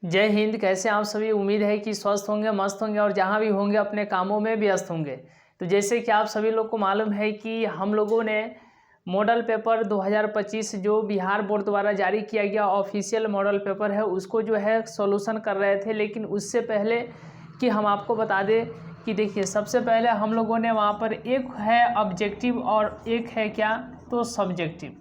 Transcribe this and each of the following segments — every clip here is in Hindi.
जय हिंद। कैसे आप सभी? उम्मीद है कि स्वस्थ होंगे, मस्त होंगे और जहाँ भी होंगे अपने कामों में व्यस्त होंगे। तो जैसे कि आप सभी लोग को मालूम है कि हम लोगों ने मॉडल पेपर 2025 जो बिहार बोर्ड द्वारा जारी किया गया ऑफिशियल मॉडल पेपर है, उसको जो है सॉल्यूशन कर रहे थे। लेकिन उससे पहले कि हम आपको बता दें कि देखिए, सबसे पहले हम लोगों ने वहाँ पर एक है ऑब्जेक्टिव और एक है क्या, तो सब्जेक्टिव।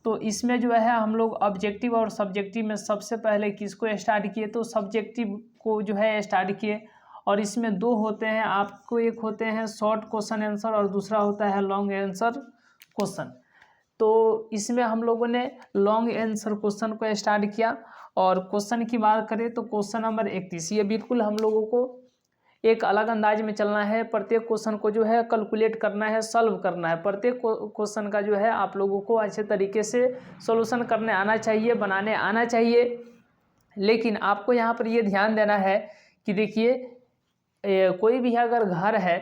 तो इसमें जो है हम लोग ऑब्जेक्टिव और सब्जेक्टिव में सबसे पहले किसको स्टार्ट किए, तो सब्जेक्टिव को जो है स्टार्ट किए। और इसमें दो होते हैं आपको, एक होते हैं शॉर्ट क्वेश्चन आंसर और दूसरा होता है लॉन्ग आंसर क्वेश्चन। तो इसमें हम लोगों ने लॉन्ग आंसर क्वेश्चन को स्टार्ट किया। और क्वेश्चन की बात करें तो क्वेश्चन नंबर 31, ये बिल्कुल हम लोगों को एक अलग अंदाज में चलना है। प्रत्येक क्वेश्चन को जो है कैलकुलेट करना है, सॉल्व करना है। प्रत्येक क्वेश्चन का जो है आप लोगों को अच्छे तरीके से सॉल्यूशन करने आना चाहिए, बनाने आना चाहिए। लेकिन आपको यहाँ पर ये ध्यान देना है कि देखिए, कोई भी अगर घर है,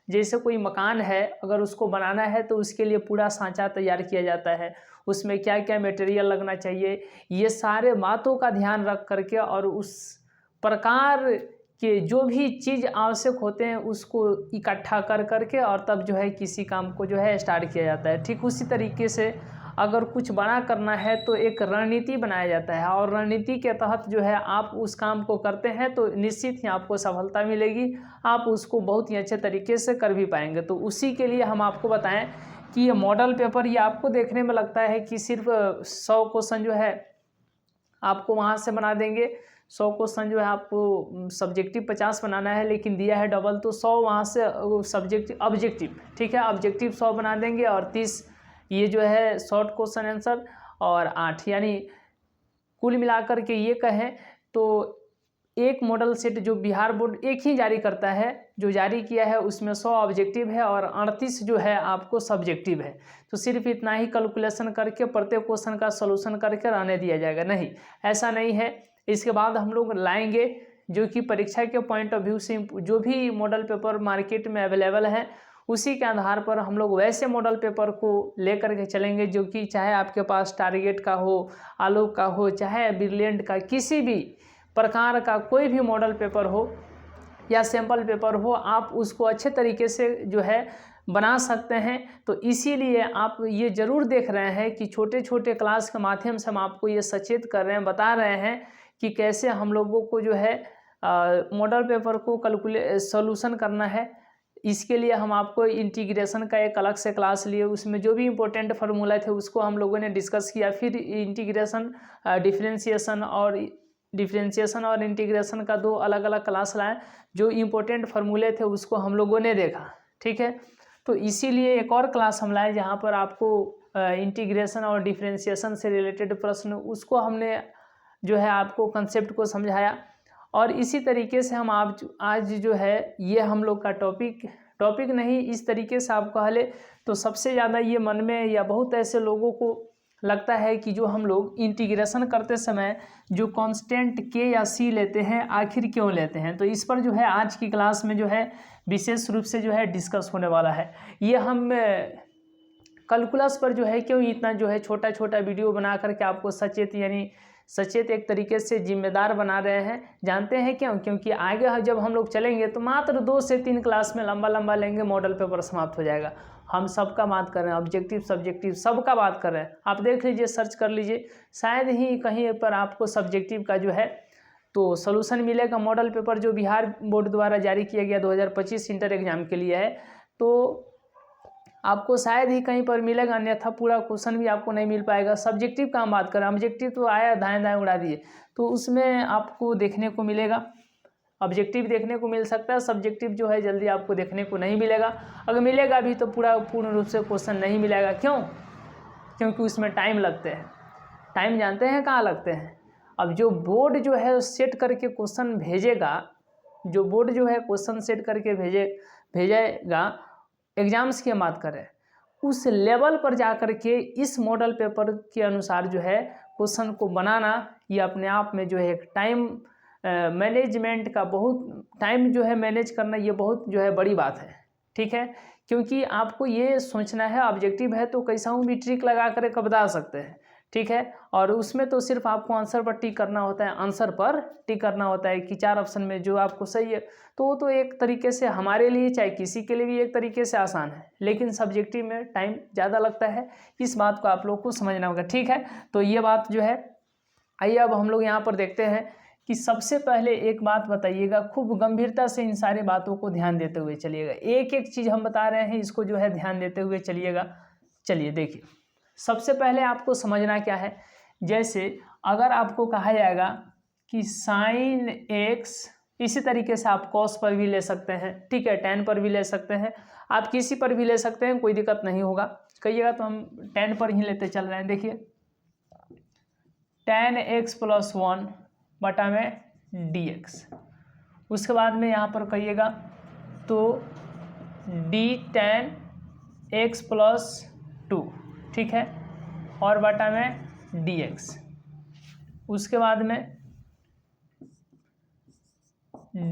जैसे कोई मकान है, अगर उसको बनाना है तो उसके लिए पूरा सांचा तैयार किया जाता है। उसमें क्या क्या मटेरियल लगना चाहिए, ये सारे बातों का ध्यान रख करके और उस प्रकार के जो भी चीज़ आवश्यक होते हैं उसको इकट्ठा कर करके और तब जो है किसी काम को जो है स्टार्ट किया जाता है। ठीक उसी तरीके से अगर कुछ बड़ा करना है तो एक रणनीति बनाया जाता है और रणनीति के तहत जो है आप उस काम को करते हैं तो निश्चित ही आपको सफलता मिलेगी। आप उसको बहुत ही अच्छे तरीके से कर भी पाएंगे। तो उसी के लिए हम आपको बताएं कि ये मॉडल पेपर, ये आपको देखने में लगता है कि सिर्फ 100 क्वेश्चन जो है आपको वहाँ से बना देंगे। 100 क्वेश्चन जो है आपको सब्जेक्टिव 50 बनाना है, लेकिन दिया है डबल, तो 100 वहाँ से सब्जेक्टिव ऑब्जेक्टिव, ठीक है, ऑब्जेक्टिव 100 बना देंगे और 30 ये जो है शॉर्ट क्वेश्चन आंसर और 8, यानी कुल मिलाकर के ये कहें तो एक मॉडल सेट जो बिहार बोर्ड एक ही जारी करता है, जो जारी किया है उसमें 100 ऑब्जेक्टिव है और 38 जो है आपको सब्जेक्टिव है। तो सिर्फ इतना ही कैलकुलेशन करके प्रत्येक क्वेश्चन का सॉल्यूशन करके रहने दिया जाएगा, नहीं, ऐसा नहीं है। इसके बाद हम लोग लाएंगे जो कि परीक्षा के पॉइंट ऑफ व्यू से जो भी मॉडल पेपर मार्केट में अवेलेबल है उसी के आधार पर हम लोग वैसे मॉडल पेपर को लेकर के चलेंगे जो कि चाहे आपके पास टारगेट का हो, आलोक का हो, चाहे ब्रिलियंट का, किसी भी प्रकार का कोई भी मॉडल पेपर हो या सैम्पल पेपर हो, आप उसको अच्छे तरीके से जो है बना सकते हैं। तो इसीलिए आप ये ज़रूर देख रहे हैं कि छोटे छोटे क्लास के माध्यम से हम आपको ये सचेत कर रहे हैं, बता रहे हैं कि कैसे हम लोगों को जो है मॉडल पेपर को सॉल्यूशन करना है। इसके लिए हम आपको इंटीग्रेशन का एक अलग से क्लास लिए, उसमें जो भी इम्पोर्टेंट फार्मूला थे उसको हम लोगों ने डिस्कस किया। फिर इंटीग्रेशन, डिफरेंशिएशन और इंटीग्रेशन का 2 अलग अलग क्लास लाए। जो इम्पोर्टेंट फार्मूले थे उसको हम लोगों ने देखा, ठीक है। तो इसीलिए एक और क्लास हम लाए जहाँ पर आपको इंटीग्रेशन और डिफरेंशिएशन से रिलेटेड प्रश्न, उसको हमने जो है आपको कंसेप्ट को समझाया। और इसी तरीके से हम आज जो है ये हम लोग का टॉपिक नहीं, इस तरीके से आप कह ले तो सबसे ज़्यादा ये मन में या बहुत ऐसे लोगों को लगता है कि जो हम लोग इंटीग्रेशन करते समय जो कांस्टेंट के या सी लेते हैं, आखिर क्यों लेते हैं। तो इस पर जो है आज की क्लास में जो है विशेष रूप से जो है डिस्कस होने वाला है। ये हम कैलकुलस पर जो है क्यों इतना जो है छोटा छोटा वीडियो बना करके आपको सचेत एक तरीके से जिम्मेदार बना रहे हैं। जानते हैं क्यों? क्योंकि आगे जब हम लोग चलेंगे तो मात्र 2 से 3 क्लास में लंबा लेंगे, मॉडल पेपर समाप्त हो जाएगा। हम सबका बात कर रहे हैं, ऑब्जेक्टिव सब्जेक्टिव सबका बात कर रहे हैं। आप देख लीजिए, सर्च कर लीजिए, शायद ही कहीं पर आपको सब्जेक्टिव का जो है तो सॉल्यूशन मिलेगा। मॉडल पेपर जो बिहार बोर्ड द्वारा जारी किया गया 2025 इंटर एग्जाम के लिए है, तो आपको शायद ही कहीं पर मिलेगा, अन्यथा पूरा क्वेश्चन भी आपको नहीं मिल पाएगा। सब्जेक्टिव का हम बात करें, ऑब्जेक्टिव तो आया दाएं दाएं उड़ा दिए, तो उसमें आपको देखने को मिलेगा, ऑब्जेक्टिव देखने को मिल सकता है, सब्जेक्टिव जो है जल्दी आपको देखने को नहीं मिलेगा। अगर मिलेगा भी तो पूर्ण रूप से क्वेश्चन नहीं मिलेगा। क्यों? क्योंकि उसमें टाइम लगते हैं। टाइम जानते हैं कहाँ लगते हैं? अब जो बोर्ड जो है सेट करके क्वेश्चन भेजेगा, जो बोर्ड जो है क्वेश्चन सेट करके भेजेगा, एग्जाम्स की बात करें, उस लेवल पर जाकर के इस मॉडल पेपर के अनुसार जो है क्वेश्चन को बनाना, ये अपने आप में जो है एक टाइम मैनेजमेंट का, बहुत टाइम जो है मैनेज करना, ये बहुत जो है बड़ी बात है, ठीक है। क्योंकि आपको ये सोचना है ऑब्जेक्टिव है तो कैसा भी ट्रिक लगा कर बता सकते हैं, ठीक है। और उसमें तो सिर्फ आपको आंसर पर टिक करना होता है, आंसर पर टिक करना होता है कि 4 ऑप्शन में जो आपको सही है। तो वो तो एक तरीके से हमारे लिए चाहे किसी के लिए भी एक तरीके से आसान है, लेकिन सब्जेक्टिव में टाइम ज़्यादा लगता है। इस बात को आप लोग को समझना होगा, ठीक है। तो ये बात जो है, आइए अब हम लोग यहाँ पर देखते हैं कि सबसे पहले एक बात बताइएगा, खूब गंभीरता से इन सारी बातों को ध्यान देते हुए चलिएगा। एक एक चीज़ हम बता रहे हैं, इसको जो है ध्यान देते हुए चलिएगा। चलिए देखिए, सबसे पहले आपको समझना क्या है, जैसे अगर आपको कहा जाएगा कि साइन एक्स, इसी तरीके से आप कॉस पर भी ले सकते हैं, ठीक है, टेन पर भी ले सकते हैं, आप किसी पर भी ले सकते हैं, कोई दिक्कत नहीं होगा। कहिएगा तो हम टेन पर ही लेते चल रहे हैं। देखिए टेन एक्स प्लस 1 बटा में डी एक्स, उसके बाद में यहाँ पर कहिएगा तो डी टेन एक्स प्लस 2, ठीक है, और बटा में डी एक्स, उसके बाद में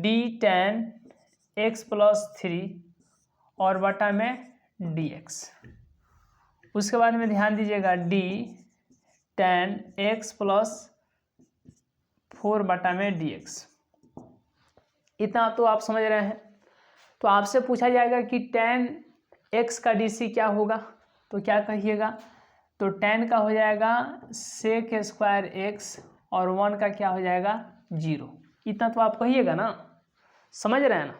डी टेन एक्स प्लस 3 और बटा में डी एक्स, उसके बाद में ध्यान दीजिएगा डी टेन एक्स प्लस 4 बटा में डी एक्स। इतना तो आप समझ रहे हैं। तो आपसे पूछा जाएगा कि टेन एक्स का डी सी क्या होगा, तो क्या कहिएगा, तो टेन का हो जाएगा सेक स्क्वायर एक्स और 1 का क्या हो जाएगा 0। इतना तो आप कहिएगा ना, समझ रहे हैं ना।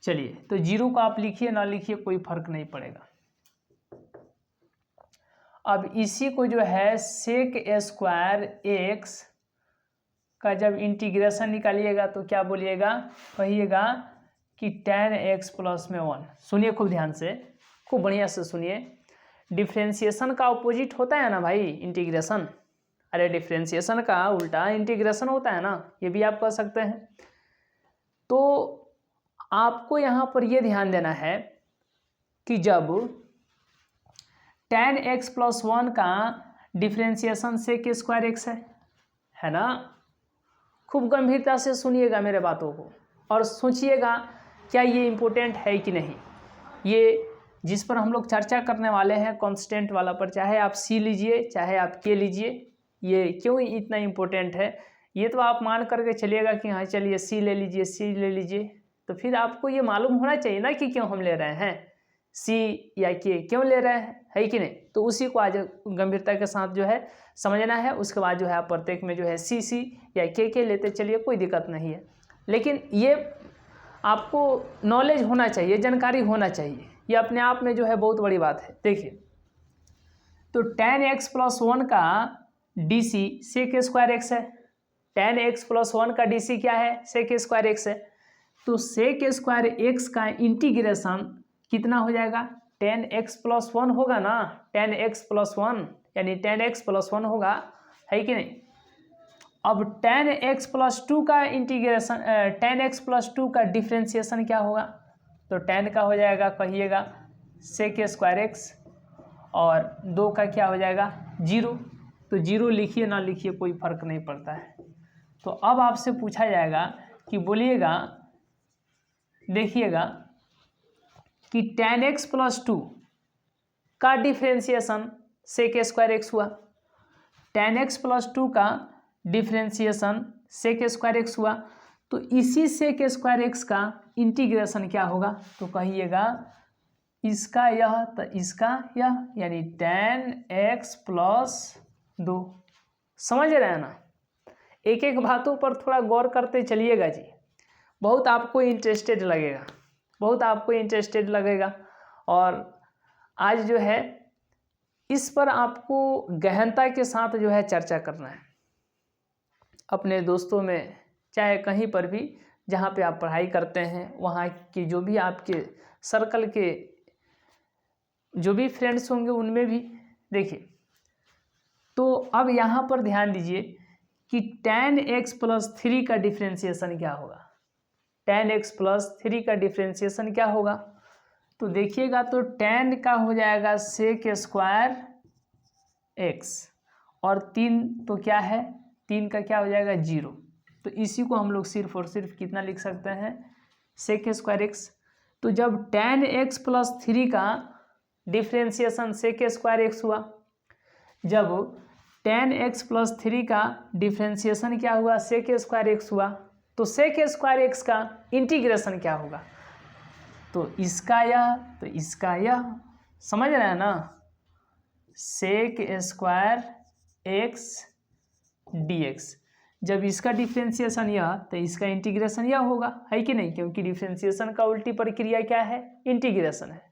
चलिए तो 0 को आप लिखिए ना लिखिए कोई फर्क नहीं पड़ेगा। अब इसी को जो है सेक स्क्वायर एक्स का जब इंटीग्रेशन निकालिएगा तो क्या बोलिएगा, कहिएगा कि टेन एक्स प्लस में 1। सुनिए खूब ध्यान से, खूब बढ़िया से सुनिए। डिफ्रेंशिएशन का अपोजिट होता है ना भाई, इंटीग्रेशन। अरे डिफ्रेंशिएशन का उल्टा इंटीग्रेशन होता है ना, ये भी आप कह सकते हैं। तो आपको यहाँ पर ये ध्यान देना है कि जब टेन एक्स प्लस 1 का डिफ्रेंशिएशन सेक स्क्वायर एक्स है ना। खूब गंभीरता से सुनिएगा मेरे बातों को और सोचिएगा क्या ये इम्पोर्टेंट है कि नहीं। ये जिस पर हम लोग चर्चा करने वाले हैं कांस्टेंट वाला पर, चाहे आप सी लीजिए चाहे आप के लीजिए, ये क्यों इतना इम्पोर्टेंट है ये तो आप मान करके चलिएगा कि हाँ चलिए सी ले लीजिए, सी ले लीजिए। तो फिर आपको ये मालूम होना चाहिए ना कि क्यों हम ले रहे हैं, सी या के क्यों ले रहे हैं, है कि नहीं। तो उसी को आज गंभीरता के साथ जो है समझना है। उसके बाद जो है आप प्रत्येक में जो है सी या के लेते चलिए, कोई दिक्कत नहीं है। लेकिन ये आपको नॉलेज होना चाहिए, जानकारी होना चाहिए, ये अपने आप में जो है बहुत बड़ी बात है। देखिए तो टेन एक्स प्लस 1 का D C sec square X है। टेन एक्स प्लस 1 का डी सी क्या है, सेक स्क्वायर एक्स है। तो सेक स्क्वायर एक्स का इंटीग्रेशन कितना हो जाएगा, टेन एक्स प्लस 1 होगा ना, टेन एक्स प्लस 1 यानी टेन एक्स प्लस 1 होगा, है कि नहीं। अब टेन एक्स प्लस 2 का इंटीग्रेशन, टेन एक्स प्लस 2 का डिफ्रेंशिएशन क्या होगा, तो टेन का हो जाएगा कहिएगा सेक स्क्वायर एक्स और 2 का क्या हो जाएगा 0। तो 0 लिखिए ना लिखिए कोई फर्क नहीं पड़ता है। तो अब आपसे पूछा जाएगा कि बोलिएगा, देखिएगा कि टेन एक्स प्लस 2 का डिफ्रेंशिएशन सेक स्क्वायर एक्स हुआ, टेन एक्स प्लस 2 का डिफ्रेंशिएशन सेक स्क्वायर एक्स हुआ। तो इसी सेक स्क्वायर एक्स का इंटीग्रेशन क्या होगा, तो कहिएगा इसका यह तो इसका यह, यानी टेन एक्स प्लस 2। समझ रहे हैं ना। एक एक बातों पर थोड़ा गौर करते चलिएगा जी, बहुत आपको इंटरेस्टेड लगेगा, बहुत आपको इंटरेस्टेड लगेगा। और आज जो है इस पर आपको गहनता के साथ जो है चर्चा करना है अपने दोस्तों में, चाहे कहीं पर भी जहाँ पे आप पढ़ाई करते हैं, वहाँ की जो भी आपके सर्कल के जो भी फ्रेंड्स होंगे उनमें भी। देखिए तो अब यहाँ पर ध्यान दीजिए कि टेन एक्स प्लस 3 का डिफ्रेंशिएशन क्या होगा, टेन एक्स प्लस 3 का डिफ्रेंशिएशन क्या होगा। तो देखिएगा तो टेन का हो जाएगा सेक स्क्वायर एक्स और 3 तो क्या है, 3 का क्या हो जाएगा 0। तो इसी को हम लोग सिर्फ और सिर्फ कितना लिख सकते हैं, सेक स्क्वायर एक्स। तो जब टेन एक्स प्लस 3 का डिफ्रेंशिएशन सेक स्क्वायर एक्स हुआ, जब tan x प्लस 3 का डिफ्रेंशिएशन क्या हुआ, sec स्क्वायर एक्स हुआ, तो sec स्क्वायर एक्स का इंटीग्रेशन क्या होगा, तो इसका यह, तो इसका यह, समझ रहे हैं ना, sec स्क्वायर एक्स dx। जब इसका डिफ्रेंशिएशन यह, तो इसका इंटीग्रेशन यह होगा, है कि नहीं, क्योंकि डिफ्रेंशिएशन का उल्टी प्रक्रिया क्या है, इंटीग्रेशन है।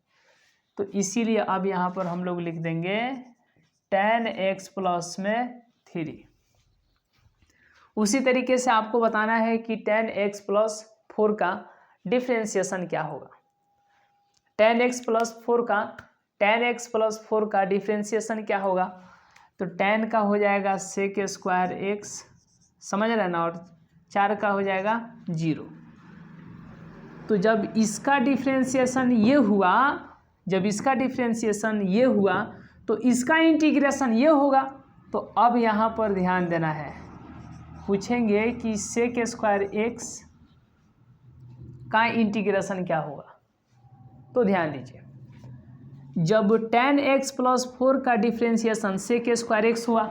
तो इसीलिए अब यहाँ पर हम लोग लिख देंगे tan x प्लस में 3। उसी तरीके से आपको बताना है कि tan x प्लस 4 का डिफ्रेंशिएशन क्या होगा। tan x प्लस 4 का डिफ्रेंशिएशन क्या होगा, तो tan का हो जाएगा sec स्क्वायर एक्स, समझ रहे हैं ना, और 4 का हो जाएगा 0। तो जब इसका डिफ्रेंशिएशन ये हुआ, जब इसका डिफ्रेंशिएशन ये हुआ तो इसका इंटीग्रेशन ये होगा। तो अब यहाँ पर ध्यान देना है, पूछेंगे कि sec स्क्वायर एक्स का इंटीग्रेशन क्या होगा, तो ध्यान दीजिए, जब tan x प्लस 4 का डिफ्रेंशिएशन sec स्क्वायर एक्स हुआ,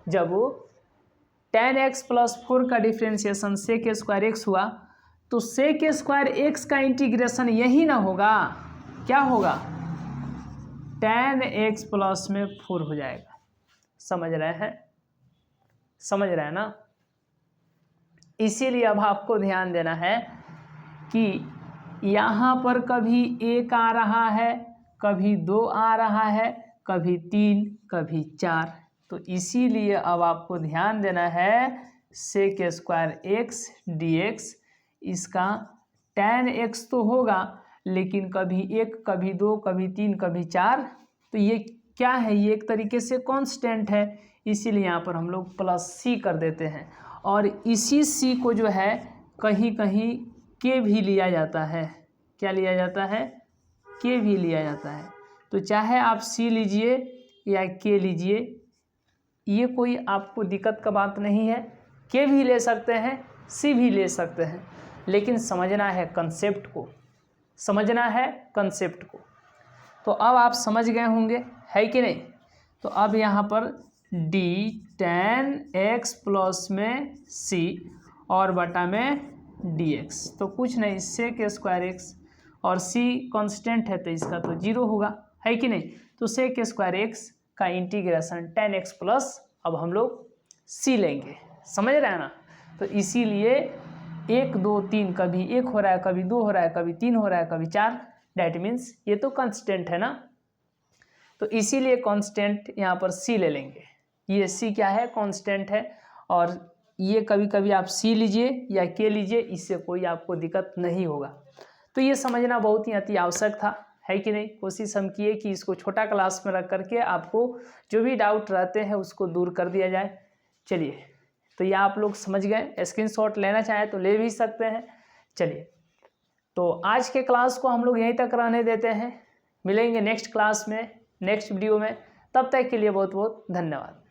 जब tan x प्लस 4 का डिफ्रेंशिएशन sec स्क्वायर एक्स हुआ, तो sec स्क्वायर एक्स का इंटीग्रेशन यही ना होगा, क्या होगा, tan x प्लस में 4 हो जाएगा। समझ रहे हैं, समझ रहे हैं ना। इसीलिए अब आपको ध्यान देना है कि यहाँ पर कभी 1 आ रहा है, कभी 2 आ रहा है, कभी 3, कभी 4। तो इसीलिए अब आपको ध्यान देना है sec स्क्वायर एक्स dx, इसका tan x तो होगा, लेकिन कभी 1, कभी 2, कभी 3, कभी 4। तो ये क्या है, ये एक तरीके से कांस्टेंट है, इसीलिए यहाँ पर हम लोग प्लस c कर देते हैं। और इसी c को जो है कहीं कहीं k भी लिया जाता है, क्या लिया जाता है, k भी लिया जाता है। तो चाहे आप c लीजिए या k लीजिए, ये कोई आपको दिक्कत का बात नहीं है, k भी ले सकते हैं, c भी ले सकते हैं, लेकिन समझना है कंसेप्ट को, समझना है कंसेप्ट को। तो अब आप समझ गए होंगे, है कि नहीं। तो अब यहाँ पर d tan x प्लस में c और बटा में dx, तो कुछ नहीं, sec स्क्वायर एक्स और c कांस्टेंट है तो इसका तो 0 होगा, है कि नहीं। तो sec स्क्वायर एक्स का इंटीग्रेशन tan x प्लस, अब हम लोग c लेंगे, समझ रहे हैं ना। तो इसीलिए 1, 2, 3, कभी 1 हो रहा है, कभी 2 हो रहा है, कभी 3 हो रहा है, कभी 4, डैट मीन्स ये तो कांस्टेंट है ना। तो इसीलिए कांस्टेंट यहाँ पर c ले लेंगे, ये c क्या है, कांस्टेंट है। और ये कभी कभी आप c लीजिए या k लीजिए, इससे कोई आपको दिक्कत नहीं होगा। तो ये समझना बहुत ही अति आवश्यक था, है कि नहीं। कोशिश हम किए कि इसको छोटा क्लास में रख करके आपको जो भी डाउट रहते हैं उसको दूर कर दिया जाए। चलिए, तो ये आप लोग समझ गए, स्क्रीनशॉट लेना चाहे तो ले भी सकते हैं। चलिए, तो आज के क्लास को हम लोग यहीं तक रहने देते हैं, मिलेंगे नेक्स्ट क्लास में, नेक्स्ट वीडियो में। तब तक के लिए बहुत बहुत धन्यवाद।